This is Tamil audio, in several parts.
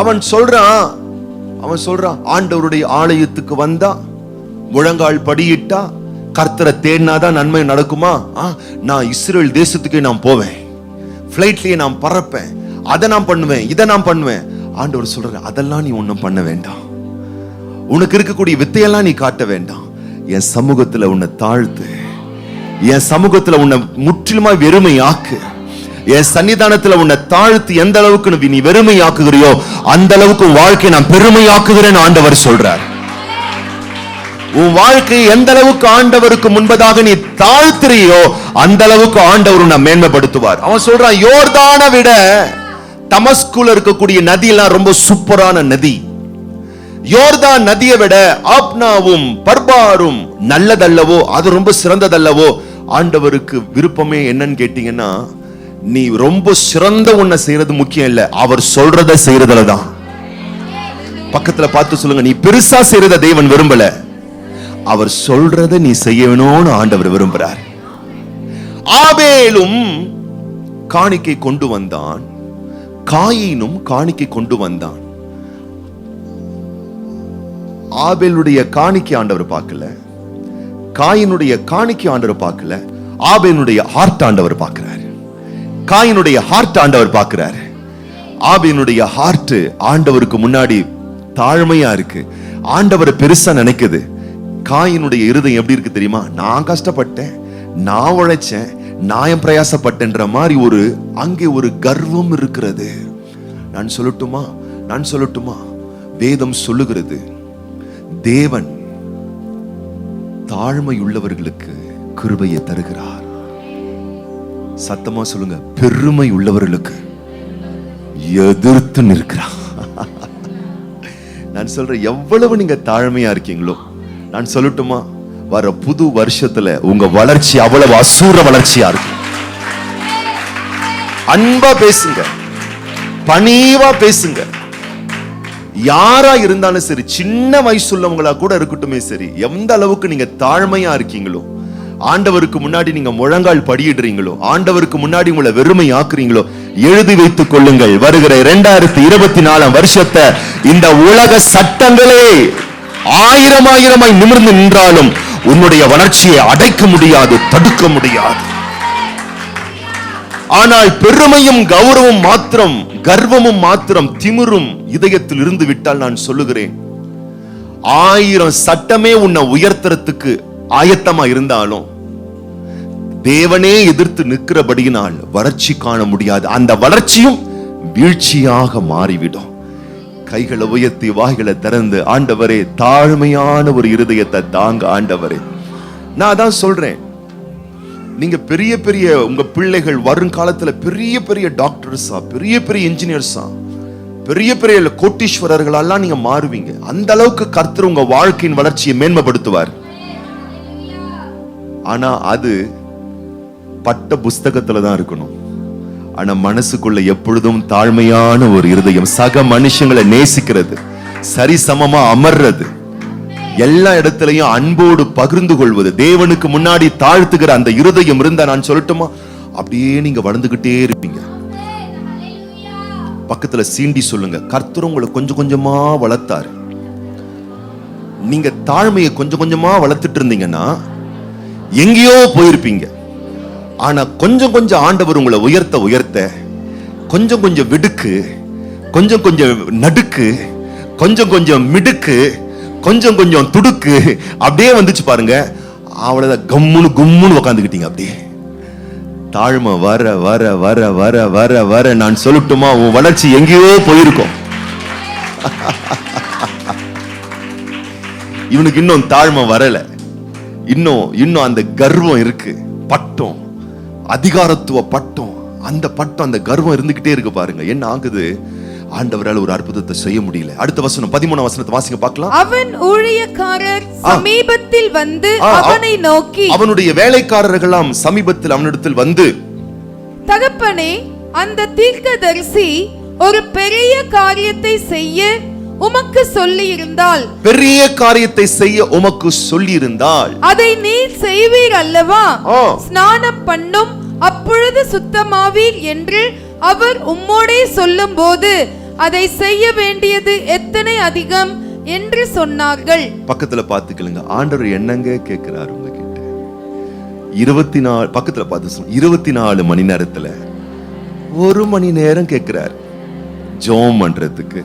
அவன் சொல்றான் ஆண்டவருடைய ஆலயத்துக்கு வந்தா, முழங்கால் படியிட்டா, கர்த்தரை தேடினாதான் நன்மை நடக்குமா? நான் இஸ்ரேல் தேசத்துக்கே நான் போவேன், பிளைட்லயே நான் பறப்பேன், அதை நான் பண்ணுவேன், இதை நான் பண்ணுவேன். ஆண்டவர் சொல்றாரு, அதெல்லாம் நீ ஒன்னும் பண்ண வேண்டாம். உனக்கு இருக்கக்கூடிய வித்தையெல்லாம் நீ காட்ட வேண்டாம். என் சமூகத்துல உன்னை தாழ்த்து, என் சமூகத்துல உன்னை முற்றிலுமா வெறுமையாக்கு. என் சன்னிதானத்துல உன்னை தாழ்த்து எந்த அளவுக்கு நீ வெறுமையாக்குகிறியோ அந்த அளவுக்கு உன் வாழ்க்கையை நான் பெருமையாக்குகிறேன்னு ஆண்டவர் சொல்றார். உன் வாழ்க்கையை எந்த அளவுக்கு ஆண்டவருக்கு முன்பதாக நீ தாழ்த்துறியோ அந்த அளவுக்கு ஆண்டவர் உன்னை மேன்மைப்படுத்துவார். அவன் சொல்றான், யோர்தானை விட தமஸ்குல இருக்கக்கூடிய நதி எல்லாம் ரொம்ப சூப்பரான நதி. யோர்தான் நதியை விட ஆப்னாவும் பர்பாரும் நல்லதல்லவோ, அது ரொம்ப சிறந்ததல்லவோ? ஆண்டவருக்கு விருப்பமே என்னன்னு கேட்டீங்கன்னா, நீ ரொம்ப சிறந்த ஒன்ன செய்யறது முக்கியம் இல்ல, அவர் சொல்றத செய்யறதுலதான். பக்கத்துல பார்த்து சொல்லுங்க, நீ பெருசா செய்யறத தேவன் விரும்பல, அவர் சொல்றத நீ செய்யணும்னு ஆண்டவர் விரும்புறார். ஆபேலும் காணிக்கை கொண்டு வந்தான், காயினும் காணிக்கை கொண்டு வந்தான். ஆபேலுடைய காணிக்கை ஆண்டவர் பார்க்கல, காயினுடைய காணிக்கை ஆண்டவர் பார்க்கல, ஆபேலுடைய ஹார்ட் ஆண்டவர் பார்க்கிறார். காயினுடைய ஹார்ட் ஆண்டவர் பார்க்கிறார். ஆபேலுடைய ஹார்ட் ஆண்டவருக்கு முன்னாடி தாழ்மையா இருக்கு, ஆண்டவரை பெருசா நினைக்குது. காயினுடைய இருதயம் எப்படி இருக்கு தெரியுமா? நான் கஷ்டப்பட்டேன், நான் உழைச்சேன், நான் பிரயாசப்பட்டேன்ற மாதிரி அங்கே ஒரு கர்வம் இருக்கிறது. நான் சொல்லட்டுமா, வேதம் சொல்லுகிறது, தேவன் தாழ்மை உள்ளவர்களுக்கு கிருபையை தருகிறார். சத்தமா சொல்லுங்க, பெருமை உள்ளவர்களுக்கு எதிர்த்து நிற்கிறார். நான் சொல்றேன், எவ்வளவு நீங்க தாழ்மையா இருக்கீங்களோ, நான் சொல்லட்டுமா, வர புது வருஷத்துல உங்க வளர்ச்சி அவ்வளவு அசூர வளர்ச்சியா இருக்கும். அன்பா பேசுங்க, பணிவா பேசுங்க. யாரா இருந்தாலும் சரி, சின்ன வயசுள்ளவங்களா கூட இருக்கட்டுமே சரி, எந்த அளவுக்கு நீங்க தாழ்மையா இருக்கீங்களோ, ஆண்டவருக்கு முன்னாடி நீங்க முழங்கால் படியிடுறீங்களோ, ஆண்டவருக்கு முன்னாடி உங்களை வெறுமை ஆக்குறீங்களோ, எழுதி வைத்துக் கொள்ளுங்கள், வருகிற 2024 வருஷத்தை இந்த உலக சட்டங்களே ஆயிரமாய் நிமிர்ந்து நின்றாலும் உன்னுடைய வளர்ச்சியை அடைக்க முடியாது, தடுக்க முடியாது. ஆனால் பெருமையும் கௌரவம் மாத்திரம், கர்வமும் மாத்திரம், திமிரும் இதயத்தில் இருந்து விட்டால், நான் சொல்லுகிறேன், 1000 சட்டமே உன்னை உயர்த்துறதுக்கு ஆயத்தமா இருந்தாலும் தேவனே எதிர்த்து நிற்கிறபடியினால் வளர்ச்சி காண முடியாது. அந்த வளர்ச்சியும் வீழ்ச்சியாக மாறிவிடும். கைகளை உயர்த்தி வாய்களை திறந்து, ஆண்டவரே தாழ்மையான ஒரு இருதயத்தை தாங்க ஆண்டவரே. நான் தான் சொல்றேன், நீங்க பெரிய பெரிய உங்க பிள்ளைகள் வருங்காலத்துல பெரிய பெரிய டாக்டர்ஸா, பெரிய பெரிய இன்ஜினியர்ஸா, பெரிய பெரிய கோட்டீஸ்வரர்களெல்லாம் நீங்க மாறுவீங்க. அந்த அளவுக்கு கர்த்தர் உங்க வாழ்க்கையின் வளர்ச்சியை மேன்மைப்படுத்துவார். ஆனா அது பட்ட புஸ்தகத்துல தான் இருக்கணும். ஆனா மனசுக்குள்ள எப்பொழுதும் தாழ்மையான ஒரு இருதயம், சக மனுஷங்களை நேசிக்கிறது, சரிசமமா அமர்றது, எல்லா இடத்திலையும் அன்போடு பகிர்ந்து கொள்வது, தேவனுக்கு முன்னாடி தாழ்த்துகிற அந்த இருதயம் இருந்தா, நான் சொல்லட்டுமா, அப்படியே நீங்க வளர்ந்துகிட்டே இருப்பீங்க. பக்கத்துல சீண்டி சொல்லுங்க, கர்த்தர் உங்களை கொஞ்சம் கொஞ்சமா வளர்த்தாரு. நீங்க தாழ்மையை கொஞ்சம் கொஞ்சமா வளர்த்துட்டு இருந்தீங்கன்னா எங்கேயோ போயிருப்பீங்க. ஆனா கொஞ்சம் கொஞ்சம் ஆண்டவர் உங்களை உயர்த்த உயர்த்த, கொஞ்சம் கொஞ்சம் விடுக்கு, கொஞ்சம் கொஞ்சம் நடுக்கு, கொஞ்சம் கொஞ்சம் மிடுக்கு, கொஞ்சம் கொஞ்சம் துடுக்கு அப்படியே வந்துச்சு பாருங்க. அவ்வளவுதான், கும்முன்னு உக்காந்துக்கிட்டீங்க. அப்படியே தாழ்மை வர வர வர வர வர வர, நான் சொல்லட்டுமா, உன் வளர்ச்சி எங்கேயோ போயிருக்கும். இவனுக்கு இன்னும் தாழ்மை வரல, இன்னும் அந்த கர்வம் இருக்கு, பட்டம், அதிகாரத்துவ பட்டம், அந்த பட்டம், அந்த கர்வம் இருந்துகிட்டே இருக்கு பாருங்க. என்ன ஆகுது? ஆண்டவரால் ஒரு அற்புதத்தை செய்ய முடியல. அடுத்த வசனம் 13 வசனத்தை வாசிங்க பார்க்கலாம். அவன் ஊழியக்காரர் சமீபத்தில் வந்து அவனை நோக்கி, அவனுடைய வேலைக்காரர்களாம் சமீபத்தில் அவனிடத்தில் வந்து, தகப்பனே, அந்த தீர்க்கதரிசி ஒரு பெரிய காரியத்தை செய்ய உமக்கு சொல்லி இருந்தால், பெரிய காரியத்தை செய்ய உமக்கு சொல்லி இருந்தால் அதை நீர் செய்வீர் அல்லவா? ஸ்நானம் பண்ணும், அப்பொழுது சுத்தமாவீர் என்று அவர் உம்மோடே சொல்லும் போது அதை செய்ய வேண்டியது எத்தனை அதிகம் என்று சொன்னார்கள். பக்கத்துல பாத்துக்கலுங்க, ஆண்டவர் என்னங்க கேட்கிறாரு உங்ககிட்ட? 24 பக்கத்துல பார்த்து 24 மணி நேரத்துல 1 மணி நேரம் கேட்கிறார் ஜெபம் பண்றதுக்கு,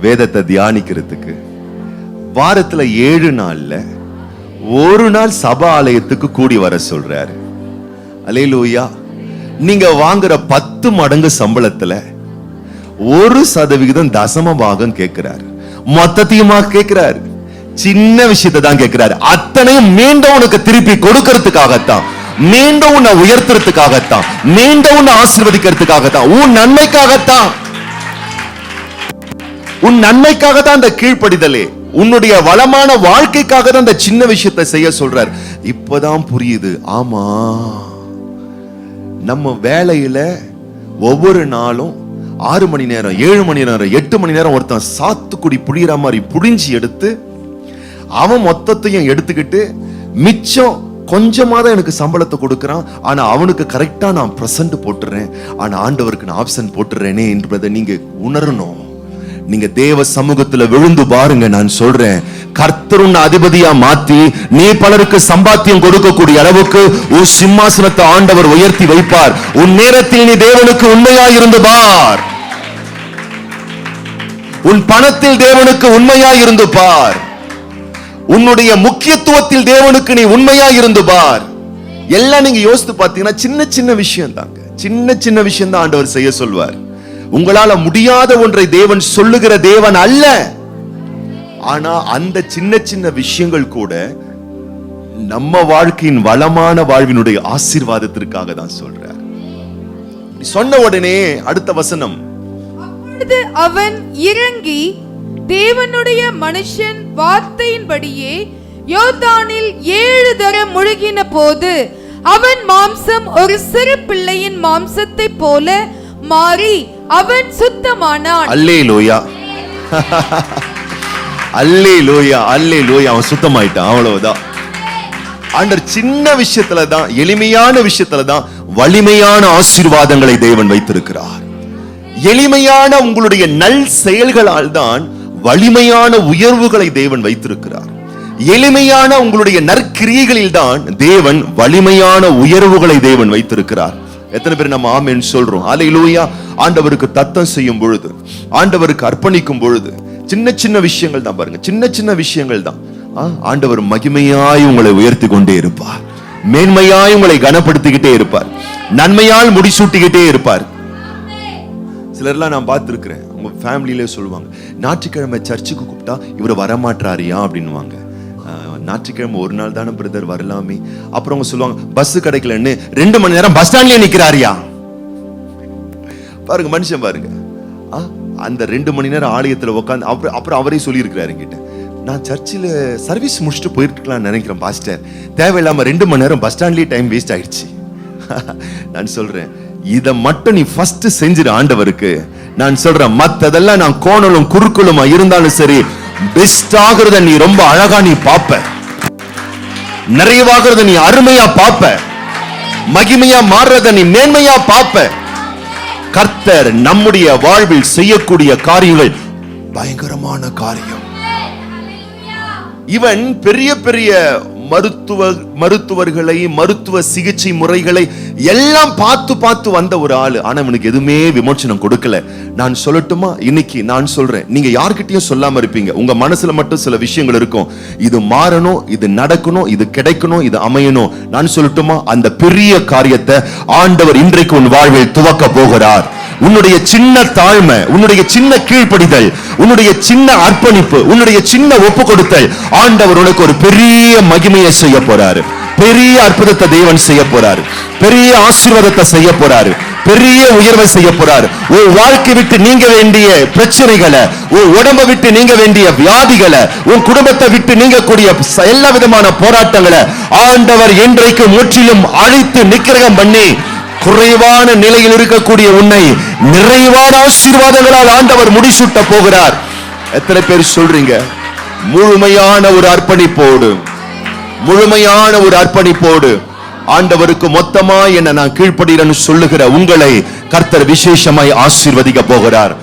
வேதத்தை தியானிக்கிறதுக்கு. வாரத்துல 7 நாள்ல 1 நாள் சபா ஆலயத்துக்கு கூடி வர சொல்றாரு. அல்லேலூயா. நீங்க வாங்குற 10 மடங்கு சம்பளத்துல 1% தசம பாகம் கேட்கிறாரு. மொத்தத்தையுமா கேட்கிறாரு? சின்ன விஷயத்தை தான் கேட்கிறாரு. அத்தனையும் மீண்டும் உனக்கு திருப்பி கொடுக்கிறதுக்காகத்தான், மீண்டும் உன்னை உயர்த்துறதுக்காகத்தான், மீண்டும் உன்னை ஆசீர்வதிக்கிறதுக்காகத்தான், உன் நன்மைக்காகத்தான். உன் நன்மைக்காகத்தான் அந்த கீழ்ப்படிதலே, உன்னுடைய வளமான வாழ்க்கைக்காக தான் அந்த சின்ன விஷயத்தை செய்ய சொல்றார். இப்பதான் புரியுது. ஆமா, நம்ம வேலையில ஒவ்வொரு நாளும் 6 மணி நேரம், 7 மணி நேரம், 8 மணி நேரம் ஒருத்தன் சாத்துக்குடி புளியற மாதிரி புளிஞ்சு எடுத்து அவன் மொத்தத்தையும் எடுத்துக்கிட்டு மிச்சம் கொஞ்சமா தான் எனக்கு சம்பளத்தை கொடுக்கறான். ஆனா அவனுக்கு கரெக்டா நான் பிரசன்ட் போட்டுறேன், ஆனா ஆண்டவருக்கு நான் ஆப்ஷன் போட்டுறேனே என்பதை நீங்க உணரணும். நீங்க தேவ சமூகத்துல விழுந்து பாருங்க. நான் சொல்றேன், கர்த்தர் உன்னை அதிபதியா மாத்தி நீ பலருக்கு சம்பாத்தியம் கொடுக்கக்கூடிய அளவுக்கு உன் சிம்மாசனத்தை ஆண்டவர் உயர்த்தி வைப்பார். உன் நேரத்தில் நீ தேவனுக்கு உண்மையாய் இருந்து பார். உன் பணத்தில் தேவனுக்கு உண்மையாய் இருந்து பார். உன்னுடைய முக்கியத்துவத்தில் தேவனுக்கு நீ உண்மையாய் இருந்து பார். எல்லாம் நீங்க யோசித்து பார்த்தீங்கன்னா சின்ன சின்ன விஷயம் தாங்க, சின்ன சின்ன விஷயம் தான் ஆண்டவர் செய்ய சொல்வார். உங்களால முடியாத ஒன்றை தேவன் சொல்லுகிற தேவன் அல்ல. ஆனா அந்த சின்ன சின்ன விஷயங்கள் கூட நம்ம வாழ்க்கையின் வளமான வாழ்வினுடைய ஆசீர்வாதத்திற்காக தான் சொல்றார். சொன்ன உடனே அடுத்த வசனம், அப்பொழுது அவன் இறங்கி தேவனுடைய மனுஷன் வார்த்தையின்படியே யோர்தானில் 7 தரம் முழுகின போது அவன் மாம்சம் ஒரு சிறு பிள்ளையின் மாம்சத்தை போல மாறி அவன் சுத்தமானான். அல்லேலூயா, அல்லேலூயா, அல்லேலூயா. அவன் சுத்தமாயிட்டான், அவ்வளவுதான். ஆண்டவர் சின்ன விஷயத்துல தான், எளிமையான விஷயத்துல தான் வலிமையான ஆசீர்வாதங்களை தேவன் வைத்திருக்கிறார். எளிமையான உங்களுடைய நல் செயல்களால் தான் வலிமையான உயர்வுகளை தேவன் வைத்திருக்கிறார். எளிமையான உங்களுடைய நற்கிரியைகளில் தான் தேவன் வலிமையான உயர்வுகளை தேவன் வைத்திருக்கிறார். எத்தனை பேர் நம்ம ஆமென் சொல்றோம்? அல்லேலூயா. ஆண்டவருக்கு தத்தம் செய்யும் பொழுது, ஆண்டவருக்கு அர்ப்பணிக்கும் பொழுது சின்ன சின்ன விஷயங்கள் தான் பாருங்க, சின்ன சின்ன விஷயங்கள் தான் ஆண்டவர் மகிமையாய் உங்களை உயர்த்தி கொண்டே இருப்பார், மேன்மையாய் உங்களை கனப்படுத்திக்கிட்டே இருப்பார், நன்மையால் முடிசூட்டிக்கிட்டே இருப்பார். சிலர்லாம் நான் பார்த்திருக்கிறேன், உங்க ஃபேமிலியிலே சொல்லுவாங்க, ஞாயிற்றுக்கிழமை சர்ச்சுக்கு கூப்பிட்டா இவர் வரமாட்டாரியா அப்படின்னுவாங்க. ஞாயிற்றுக்கிழமை ஒரு நாள் தானே பிரதர் வரலாமே. அப்புறம் அவங்க சொல்லுவாங்க, பஸ் கிடைக்கலன்னு 2 மணி நேரம் பஸ் ஸ்டாண்ட்லயே நிக்கிறாரியா. பாருங்க மனுஷன் பாருங்க, அந்த 2 மணி நேரம் ஆலயத்துல உட்காந்து அப்புறம் அவரே சொல்லி இருக்கிறாரு கிட்ட, நான் சர்ச்சில் சர்வீஸ் முடிச்சுட்டு போயிருக்கலாம்னு நினைக்கிறேன் பாஸ்டர், தேவையில்லாம 2 மணி நேரம் பஸ் ஸ்டாண்ட்லயே டைம் வேஸ்ட் ஆயிடுச்சு. நான் சொல்றேன், இத மட்டும் நீ ஃபர்ஸ்ட் செஞ்சிரு ஆண்டவருக்கு. நான் சொல்றேன், மத்ததெல்லாம் நான் கோணலும் குறுக்கலுமா இருந்தாலும் சரி, பெஸ்ட் ஆகிறத நீ ரொம்ப அழகா நீ பாப்ப, நிறைவாகிறத நீ அருமையா பாப்ப, மகிமையா மாறுறத நீ மேன்மையா பாப்ப. கர்த்தர் நம்முடைய வாழ்வில் செய்யக்கூடிய காரியங்கள் பயங்கரமான காரியம். இவன் பெரிய பெரிய மருத்துவர்களை, மருத்துவ சிகிச்சை முறைகளை எல்லாம் பார்த்து பார்த்து வந்த ஒரு ஆளு. ஆனா இவனுக்கு எதுவுமே விமோசனம் கொடுக்கல. நான் சொல்லட்டுமா, இன்னைக்கு நான் சொல்றேன், நீங்க யார்கிட்டயும் சொல்லாம இருப்பீங்க, உங்க மனசுல மட்டும் சில விஷயங்கள் இருக்கும், இது மாறணும், இது நடக்கணும், இது கிடைக்கணும், இது அமையணும். நான் சொல்லட்டுமா, அந்த பெரிய காரியத்தை ஆண்டவர் இன்றைக்கு உன் வாழ்வில் துவக்க போகிறார். உன்னுடைய சின்ன தாழ்மை, உன்னுடைய சின்ன கீழ்ப்படிதல், உன்னுடைய சின்ன அர்ப்பணிப்பு, உன்னுடைய சின்ன ஒப்பு கொடுத்தல், ஆண்டவர் உனக்கு ஒரு பெரிய மகிமையை செய்ய போறாரு, பெரிய அற்புதத்தை தேவன் செய்ய போறாரு, பெரிய ஆசீர்வாதத்தை செய்ய போறாரு, பெரிய உயர்வை செய்ய போறாரு. உன் வாழ்க்கை விட்டு நீங்க வேண்டிய பிரச்சனைகளை, உன் உடம்பை விட்டு நீங்க வேண்டிய வியாதிகளை, உன் குடும்பத்தை விட்டு நீங்கக்கூடிய எல்லா விதமான போராட்டங்களை ஆண்டவர் இன்றைக்கு முற்றிலும் அழித்து நிக்கிரகம் பண்ணி குறைவான நிலையில் இருக்கக்கூடிய உன்னை நிறைவான ஆசீர்வாதங்களால் ஆண்டவர் முடிசூட்ட போகிறார். எத்தனை பேர் சொல்றீங்க? முழுமையான ஒரு அர்ப்பணிப்போடு, முழுமையான ஒரு அர்ப்பணிப்போடு ஆண்டவருக்கு மொத்தமா என்ன நான் கீழ்ப்படுகிறேன்னு சொல்லுகிற உங்களை கர்த்தர் விசேஷமாய் ஆசீர்வதிக்க போகிறார்.